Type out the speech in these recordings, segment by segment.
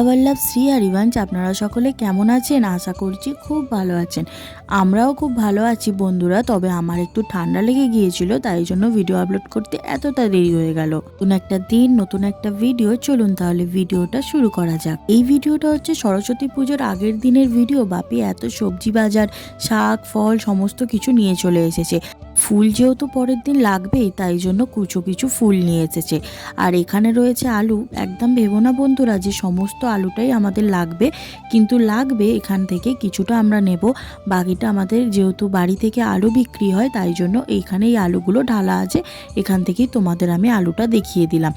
বল্লভ শ্রী হরিবংশ, আপনারা সকলে কেমন আছেন? আশা করছি খুব ভালো আছেন। আমরাও খুব ভালো আছি বন্ধুরা। তবে আমার একটু ঠান্ডা লেগে গিয়েছিল, তাই জন্য ভিডিও আপলোড করতে এতটা দেরি হয়ে গেল। নতুন একটা দিন, নতুন একটা ভিডিও। চলুন তাহলে ভিডিওটা শুরু করা যাক। এই ভিডিওটা হচ্ছে সরস্বতী পুজোর আগের দিনের ভিডিও। বাপি এত সবজি বাজার, শাক, ফল সমস্ত কিছু নিয়ে চলে এসেছে। ফুল যেহেতু পরের দিন লাগবেই, তাই জন্য কুচো কিছু ফুল নিয়ে এসেছে। আর এখানে রয়েছে আলু। একদম ভেবো না বন্ধুরা যে সমস্ত আলুটাই আমাদের লাগবে, কিন্তু লাগবে এখান থেকে কিছুটা আমরা নেব। বাকিটা আমাদের যেহেতু বাড়ি থেকে আলু বিক্রি হয়, তাই জন্য এইখানে এই আলুগুলো ঢালা আছে। এখান থেকেই তোমাদের আমি আলুটা দেখিয়ে দিলাম।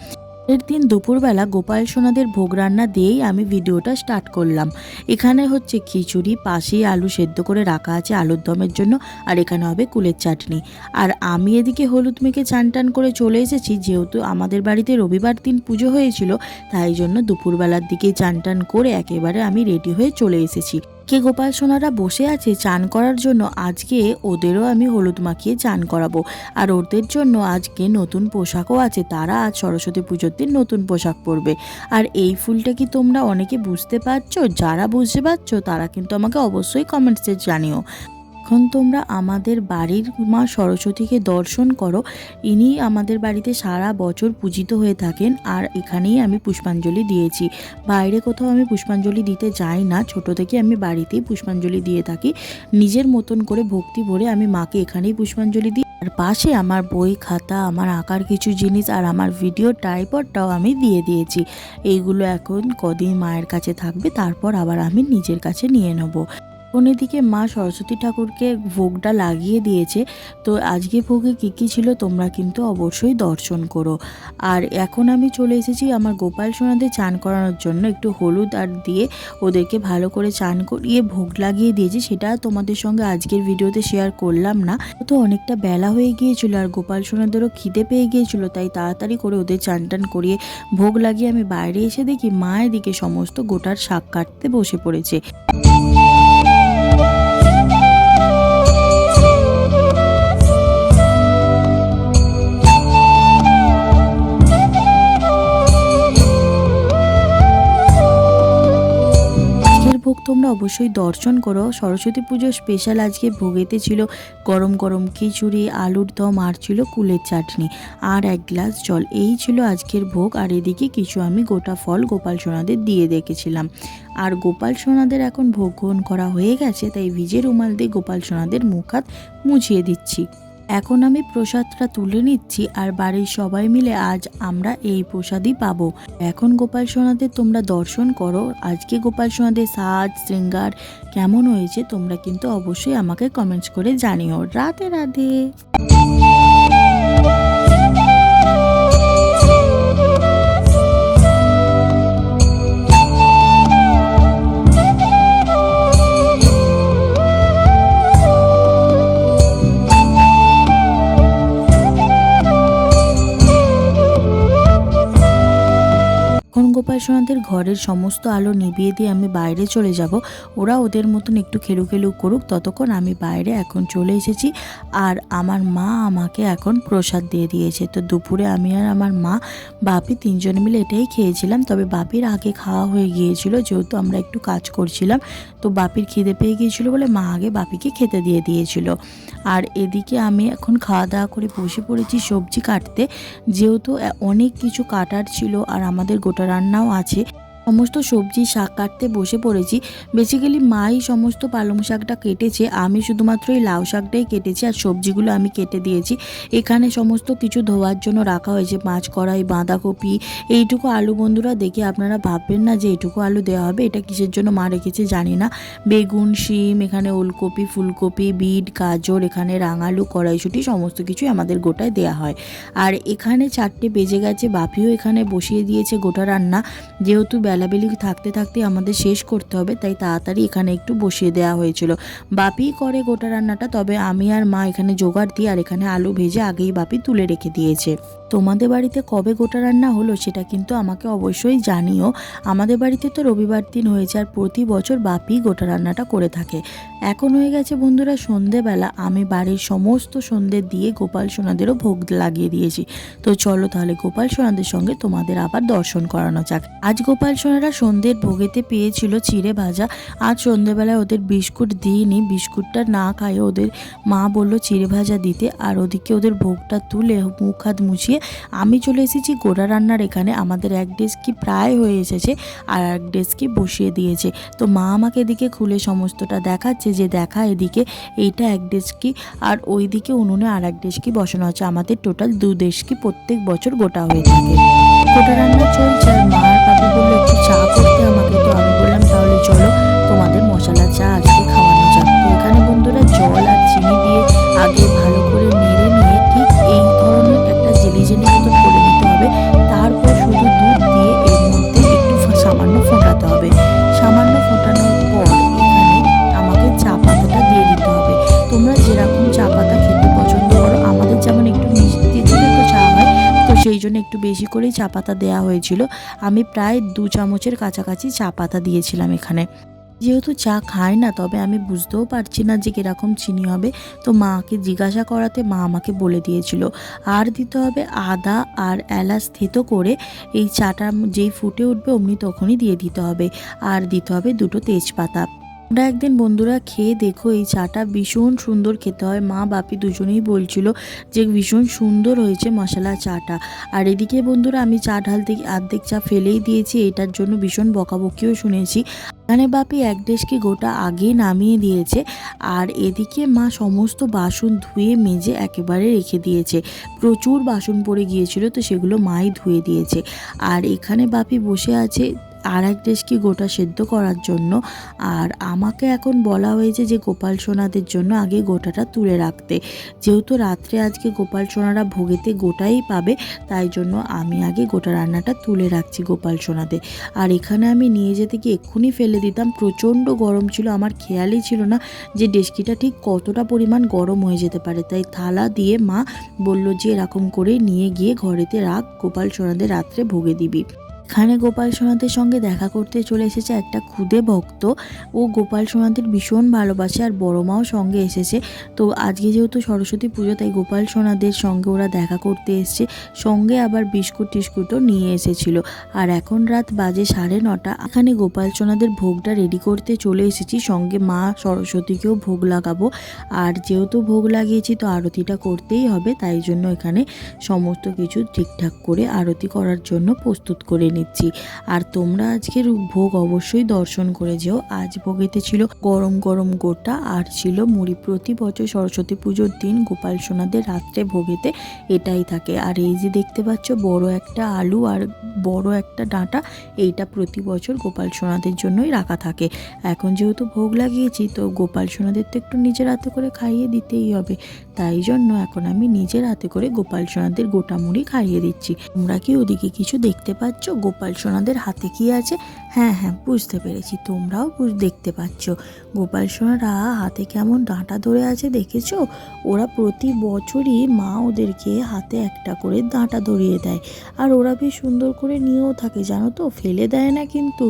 এর দিন দুপুরবেলা গোপাল সোনাদের ভোগ রান্না দিয়েই আমি ভিডিওটা স্টার্ট করলাম। এখানে হচ্ছে খিচুড়ি, পাশেই আলু সেদ্ধ করে রাখা আছে আলুর দমের জন্য, আর এখানে হবে কুলের চাটনি। আর আমি এদিকে হলুদ মেখে চান টান করে চলে এসেছি। যেহেতু আমাদের বাড়িতে রবিবার দিন পুজো হয়েছিল, তাই জন্য দুপুরবেলার দিকে চান টান করে একেবারে আমি রেডি হয়ে চলে এসেছি। কে গোপাল সোনারা বসে আছে চান করার জন্য। আজকে ওদেরও আমি হলুদ মাখিয়ে চান করাবো। আর ওদের জন্য আজকে নতুন পোশাকও আছে। তারা আজ সরস্বতী পুজোর দিন নতুন পোশাক পরবে। আর এই ফুলটা কি তোমরা অনেকে বুঝতে পারছো? যারা বুঝতে পারছো তারা কিন্তু আমাকে অবশ্যই কমেন্টসে জানিও। এখন তোমরা আমাদের বাড়ির মা সরস্বতীকে দর্শন করো। ইনি আমাদের বাড়িতে সারা বছর পূজিত হয়ে থাকেন। আর এখানেই আমি পুষ্পাঞ্জলি দিয়েছি। বাইরে কোথাও আমি পুষ্পাঞ্জলি দিতে যাই না। ছোট থেকে আমি বাড়িতেই পুষ্পাঞ্জলি দিয়ে থাকি। নিজের মতন করে ভক্তি ভরে আমি মাকে এখানেই পুষ্পাঞ্জলি দিই। আর পাশে আমার বই খাতা, আমার আঁকার কিছু জিনিস আর আমার ভিডিও ট্রাইপডটাও আমি দিয়ে দিয়েছি। এইগুলো এখন কদিন মায়ের কাছে থাকবে, তারপর আবার আমি নিজের কাছে নিয়ে নেবো। এদিকে মা সরস্বতী ঠাকুরকে ভোগটা লাগিয়ে দিয়েছে। তো আজকে ভোগে কী কী ছিল তোমরা কিন্তু অবশ্যই দর্শন করো। আর এখন আমি চলে এসেছি আমার গোপাল সোনাদের চান করানোর জন্য। একটু হলুদ আর দিয়ে ওদেরকে ভালো করে চান করিয়ে ভোগ লাগিয়ে দিয়েছি। সেটা তোমাদের সঙ্গে আজকের ভিডিওতে শেয়ার করলাম না। তো অনেকটা বেলা হয়ে গিয়েছিল আর গোপাল সোনাদেরও খিদে পেয়ে গিয়েছিল, তাই তাড়াতাড়ি করে ওদের চান টান করিয়ে ভোগ লাগিয়ে আমি বাইরে এসে দেখি মা এদিকে সমস্ত গোটার শাক কাটতে বসে পড়েছে। ভোগ তোমরা অবশ্যই দর্শন করো। সরস্বতী পুজোর স্পেশাল আজকে ভোগেতে ছিল গরম গরম খিচুড়ি, আলুর দম, আর ছিল কুলের চাটনি, আর এক গ্লাস জল। এই ছিল আজকের ভোগ। আর এদিকে কিছু আমি গোটা ফল গোপাল সোনাদের দিয়ে দেখেছিলাম। আর গোপাল সোনাদের এখন ভোগ গ্রহণ করা হয়ে গেছে, তাই ভিজে রুমাল দিয়ে গোপাল সোনাদের মুখ হাত মুছিয়ে দিচ্ছি। এখন আমি প্রসাদটা তুলে নিচ্ছি। আর বাড়ির সবাই মিলে আজ আমরা এই প্রসাদই পাবো। এখন গোপাল সোনাদের তোমরা দর্শন করো। আজকে গোপাল সোনাদের সাজ শৃঙ্গার কেমন হয়েছে তোমরা কিন্তু অবশ্যই আমাকে কমেন্টস করে জানিও। রাধে রাধে। গোপাল সোনাদের ঘরের সমস্ত আলো নিভিয়ে দিয়ে আমি বাইরে চলে যাব। ওরা ওদের মতন একটু খেলু খেলু করুক, ততক্ষণ আমি বাইরে এখন চলে এসেছি। আর আমার মা আমাকে এখন প্রসাদ দিয়ে দিয়েছে। তো দুপুরে আমি আর আমার মা, বাপি তিনজনে মিলে এটাই খেয়েছিলাম। তবে বাপির আগে খাওয়া হয়ে গিয়েছিল, যেহেতু আমরা একটু কাজ করছিলাম। তো বাপির খিদে পেয়ে গিয়েছিল বলে মা আগে বাপিকে খেতে দিয়ে দিয়েছিল। আর এদিকে আমি এখন খাওয়া দাওয়া করে বসে পড়েছি সবজি কাটতে। যেহেতু অনেক কিছু কাটার ছিল আর আমাদের গোটা রান্নাও আছে, সমস্ত সবজি শাক কাটতে বসে পড়েছি। বেসিক্যালি মাই সমস্ত পালং শাকটা কেটেছে, আমি শুধুমাত্র এই লাউ শাকটাই কেটেছি আর সবজিগুলো আমি কেটে দিয়েছি। এখানে সমস্ত কিছু ধোয়ার জন্য রাখা হয়েছে, মাছ কড়াই, বাঁধাকপি, এইটুকু আলু। বন্ধুরা দেখে আপনারা ভাববেন না যে এইটুকু আলু দেওয়া হবে, এটা কিসের জন্য মা রেখেছে জানি না। বেগুন, শিম, এখানে ওলকপি, ফুলকপি, বিট, গাজর, এখানে রাঙালু, কড়াইশুঁটি সমস্ত কিছুই আমাদের গোটায় দেওয়া হয়। আর এখানে 4টে বেজে গেছে, বাপিও এখানে বসিয়ে দিয়েছে গোটা রান্না। যেহেতু বেলাবেলি থাকতে থাকতে আমাদের শেষ করতে হবে, তাই তাড়াতাড়ি এখানে একটু বসিয়ে দেওয়া হয়েছিল। বাপি করে গোটা রান্নাটা, তবে আমি আর মা এখানে জোগাড় দিই, আর এখানে আলু ভেজে আগেই বাপি তুলে রেখে দিয়েছে। তোমাদের বাড়িতে কবে গোটা রান্না হলো সেটা কিন্তু আমাকে অবশ্যই জানিও। আমাদের বাড়িতে তো রবিবার দিন হয়েছে, আর প্রতি বছর বাপি গোটা রান্নাটা করে থাকে। এখন হয়ে গেছে বন্ধুরা সন্ধেবেলা, আমি বাড়ির সমস্ত সন্ধে দিয়ে গোপাল সোনাদেরও ভোগ লাগিয়ে দিয়েছি। তো চলো তাহলে গোপাল সোনাদের সঙ্গে তোমাদের আবার দর্শন করানো যাক। আজ গোপাল সোনারা সন্ধ্যের ভোগেতে পেয়েছিল চিড়ে ভাজা। আজ সন্ধেবেলায় ওদের বিস্কুট দিইনি, বিস্কুটটা না খাইয়ে ওদের মা বললো চিড়ে ভাজা দিতে। আর ওদিকে ওদের ভোগটা তুলে মুখ হাত মুছিয়ে আমি চলে এসেছি গোটা রান্নার এখানে। আমাদের এক ডেস্কি প্রায় হয়ে এসেছে, আর এক ডেস্কি বসিয়ে দিয়েছে। তো মা আমাকে এদিকে খুলে সমস্তটা দেখাচ্ছে, যে দেখা এদিকে এইটা এক ডেস্কি, আর ওই দিকে উনুনে আর এক ডেস্কি বসানো হচ্ছে। আমাদের টোটাল 2 ডেস্কি প্রত্যেক বছর গোটা হয়ে থাকে। গোটা রান্না চলছে, আর মা আর বাবু বললো একটু চা করতে আমাকে। তো আমি বললাম তাহলে চলো তোমাদের মশলা চা আজকে খাওয়ানো যাক। তো এখানে বন্ধুরা জল আর চিনি দিয়ে আগে ভালো করে নেড়ে নিয়ে ঠিক এই ধরনের একটা জেলি মতো করে নিতে হবে। তারপর শুধু দুধ দিয়ে এর মধ্যে একটু সামান্য ফোটাতে হবে। সামান্য ফোটানোর পর এখানে আমাকে চা পাতাটা দিয়ে দিতে হবে। তোমরা যেরকম চা পাতা খেতে পছন্দ করো, আমাদের যেমন একটু মিষ্টি দিলে তো চা হয়, তো সেই জন্য একটু বেশি করেই চা পাতা দেওয়া হয়েছিল। আমি প্রায় 2 চামচের কাছাকাছি চা পাতা দিয়েছিলাম এখানে। যেহেতু চা খায় না, তবে আমি বুঝতেও পারছি না যে কীরকম চিনি হবে, তো মাকে জিজ্ঞাসা করাতে মা আমাকে বলে দিয়েছিল। আর দিতে হবে আদা আর এলাচ থেতো করে, এই চাটা যেই ফুটে উঠবে অমনি তখনই দিয়ে দিতে হবে। আর দিতে হবে 2টো তেজপাতা। ওরা একদিন বন্ধুরা খেয়ে দেখো, এই চাটা ভীষণ সুন্দর খেতে হয়। মা বাপি দুজনেই বলছিল যে ভীষণ সুন্দর হয়েছে মশলা চাটা। আর এদিকে বন্ধুরা আমি চা ঢালতে অর্ধেক চা ফেলেই দিয়েছি, এটার জন্য ভীষণ বকাবকিও শুনেছি। এখানে বাপি এক ডেস্কি গোটা আগেই নামিয়ে দিয়েছে, আর এদিকে মা সমস্ত বাসন ধুয়ে মেজে একেবারে রেখে দিয়েছে। প্রচুর বাসন পড়ে গিয়েছিল, তো সেগুলো মাই ধুয়ে দিয়েছে। আর এখানে বাপি বসে আছে আর এক ডেস্কি গোটা সেদ্ধ করার জন্য। আর আমাকে এখন বলা হয়েছে যে গোপাল সোনাদের জন্য আগে গোটাটা তুলে রাখতে, যেহেতু রাত্রে আজকে গোপাল সোনারা ভোগেতে গোটাই পাবে, তাই জন্য আমি আগে গোটা রান্নাটা তুলে রাখছি গোপাল সোনাদের। আর এখানে আমি নিয়ে যেতে গিয়ে এক্ষুনি ফেলে দিতাম, প্রচণ্ড গরম ছিল, আমার খেয়ালই ছিল না যে ডেস্কিটা ঠিক কতটা পরিমাণ গরম হয়ে যেতে পারে। তাই থালা দিয়ে মা বলল যে এরকম করে নিয়ে গিয়ে ঘরেতে রাখ, গোপাল সোনাদের রাত্রে ভোগে দিবি। এখানে গোপাল সোনাদের সঙ্গে দেখা করতে চলে এসেছে একটা খুদে ভক্ত। ও গোপাল সোনাদের ভীষণ ভালোবাসে, আর বড় মাও সঙ্গে এসেছে। তো আজকে যেহেতু সরস্বতী পুজো, তাই গোপাল সোনাদের সঙ্গে ওরা দেখা করতে এসছে, সঙ্গে আবার বিস্কুট টিস্কুটও নিয়ে এসেছিল। আর এখন রাত বাজে 9:30। এখানে গোপাল সোনাদের ভোগটা রেডি করতে চলে এসেছি, সঙ্গে মা সরস্বতীকেও ভোগ লাগাবো। আর যেহেতু ভোগ লাগিয়েছি তো আরতিটা করতেই হবে, তাই জন্য এখানে সমস্ত কিছু ঠিকঠাক করে আরতি করার জন্য প্রস্তুত করে নিচ্ছি। আর তোমরা আজকের ভোগ অবশ্যই দর্শন করে যেও। আজ ভোগেতে ছিল গরম গরম গোটা আর ছিল মুড়ি। প্রতি বছর সরস্বতী পুজোর দিন গোপাল সোনাদের রাত্রে ভোগেতে এটাই থাকে। আর এই যে দেখতে পাচ্ছ বড় একটা আলু আর বড় একটা ডাঁটা, এইটা প্রতি বছর গোপাল সোনাদের জন্যই রাখা থাকে। এখন যেহেতু ভোগ লাগিয়েছি, তো গোপাল সোনাদের তো একটু নিজের হাতে করে খাইয়ে দিতেই হবে, তাই জন্য এখন আমি নিজের হাতে করে গোপাল সোনাদের গোটা মুড়ি খাইয়ে দিচ্ছি। তোমরা কি ওদিকে কিছু দেখতে পাচ্ছ গোপাল সোনাদের হাতে কি আছে? হ্যাঁ হ্যাঁ, বুঝতে পেরেছি, তোমরাও দেখতে পাচ্ছ গোপাল সোনারা হাতে কেমন ডাঁটা ধরে আছে, দেখেছো? ওরা প্রতি বছরই মা ওদেরকে হাতে একটা করে ডাঁটা ধরিয়ে দেয়, আর ওরা বেশ সুন্দর করে নিয়েও থাকে, জানো তো, ফেলে দেয় না কিন্তু।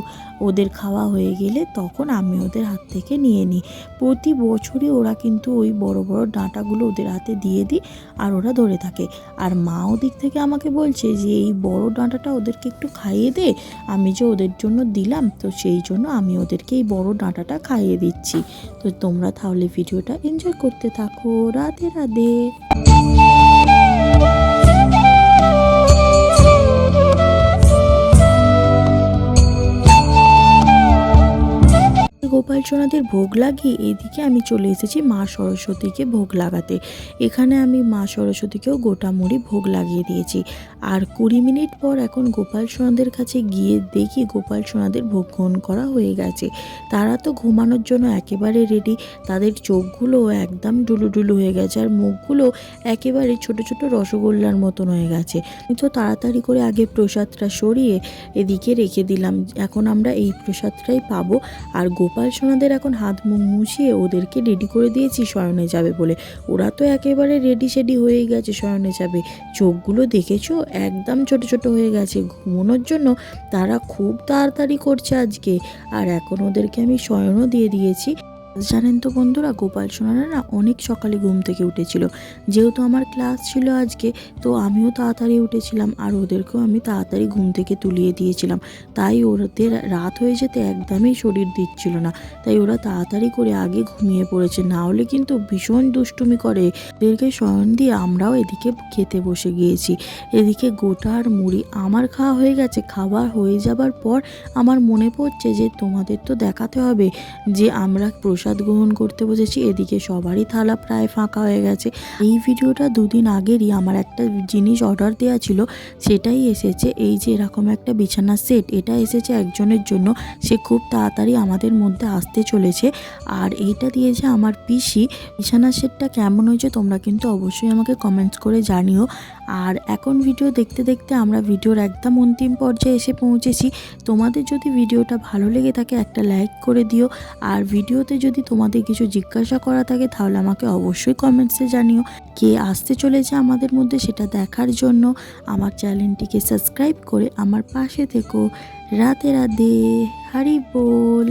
ওদের খাওয়া হয়ে গেলে তখন আমি ওদের হাত থেকে নিয়ে নিই। প্রতি বছরই ওরা কিন্তু ওই বড় বড় ডাঁটাগুলো ওদের হাতে দিয়ে দিই, আর ওরা ধরে থাকে। আর মা ওদিক থেকে আমাকে বলছে যে এই বড় ডাঁটাটা ওদেরকে একটু খাইয়ে দে, আমি যে ওদের জন্য দিলাম, তো সেই জন্য আমি ওদেরকে এই বড় ডাঁটাটা খাইয়ে দিচ্ছি। তো তোমরা তাহলে ভিডিওটা এনজয় করতে থাকো। রাধে রাধে। গোপাল সোনাদের ভোগ লাগিয়ে এদিকে আমি চলে এসেছি মা সরস্বতীকে ভোগ লাগাতে। এখানে আমি মা সরস্বতীকেও গোটা মুড়ি ভোগ লাগিয়ে দিয়েছি। আর 20 মিনিট পর এখন গোপাল সোনাদের কাছে গিয়ে দেখি গোপাল সোনাদের ভোগ গ্রহণ করা হয়ে গেছে। তারা তো ঘুমানোর জন্য একেবারে রেডি। তাদের চোখগুলো একদম ডুলুডুলু হয়ে গেছে আর মুখগুলো একেবারে ছোট ছোট রসগোল্লার মতন হয়ে গেছে। আমি তো তাড়াতাড়ি করে আগে প্রসাদটা সরিয়ে এদিকে রেখে দিলাম, এখন আমরা এই প্রসাদটাই পাবো। আর গোপাল সোনাদের এখন হাত মুখ মুছিয়ে ওদেরকে রেডি করে দিয়েছি শয়নে যাবে বলে। ওরা তো একেবারে রেডি সেডি হয়ে গেছে শয়নে যাবে। চোখগুলো দেখেছো একদম ছোট ছোট হয়ে গেছে ঘুমানোর জন্য। তারা খুব তাড়াতাড়ি করছে আজকে। আর এখন ওদেরকে আমি শয়নও দিয়ে দিয়েছি। জানেন তো বন্ধুরা, গোপাল সোনারা না অনেক সকালে ঘুম থেকে উঠেছিল। যেহেতু আমার ক্লাস ছিল আজকে, তো আমিও তাড়াতাড়ি উঠেছিলাম আর ওদেরকেও আমি তাড়াতাড়ি ঘুম থেকে তুলিয়ে দিয়েছিলাম। তাই ওদের রাত হয়ে যেতে একদমই শরীর দিচ্ছিল না, তাই ওরা তাড়াতাড়ি করে আগে ঘুমিয়ে পড়েছে। না হলে কিন্তু ভীষণ দুষ্টুমি করে। ওদেরকে শয়ন দিয়ে আমরাও এদিকে খেতে বসে গিয়েছি। এদিকে গোটা আর মুড়ি আমার খাওয়া হয়ে গেছে। খাবার হয়ে যাবার পর আমার মনে পড়ছে যে তোমাদের তো দেখাতে হবে যে আমরা প্রসাদ গ্রহণ করতে বসেছি। এদিকে সবারই থালা প্রায় ফাঁকা হয়ে গেছে। এই ভিডিওটা দুদিন আগেরই আমার একটা জিনিস অর্ডার দেওয়া ছিল, সেটাই এসেছে। এই যে এরকম একটা বিছানার সেট, এটা এসেছে একজনের জন্য। সে খুব তাড়াতাড়ি আমাদের মধ্যে আসতে চলেছে। আর এইটা দিয়েছে আমার পিসি। বিছানার সেটটা কেমন হয়েছে তোমরা কিন্তু অবশ্যই আমাকে কমেন্টস করে জানিও। আর এখন ভিডিও দেখতে দেখতে আমরা ভিডিওর একদম অন্তিম পর্যায়ে এসে পৌঁছেছি। তোমাদের যদি ভিডিওটা ভালো লেগে থাকে একটা লাইক করে দিও। আর ভিডিওতে যদি তোমাদের কিছু জিজ্ঞাসা করা থাকে তাহলে আমাকে অবশ্যই কমেন্টসে জানিও। কে আসতে চলেছে আমাদের মধ্যে সেটা দেখার জন্য আমার চ্যানেলটিকে সাবস্ক্রাইব করে আমার পাশে থেকো। রাধে রাধে, হরি বল।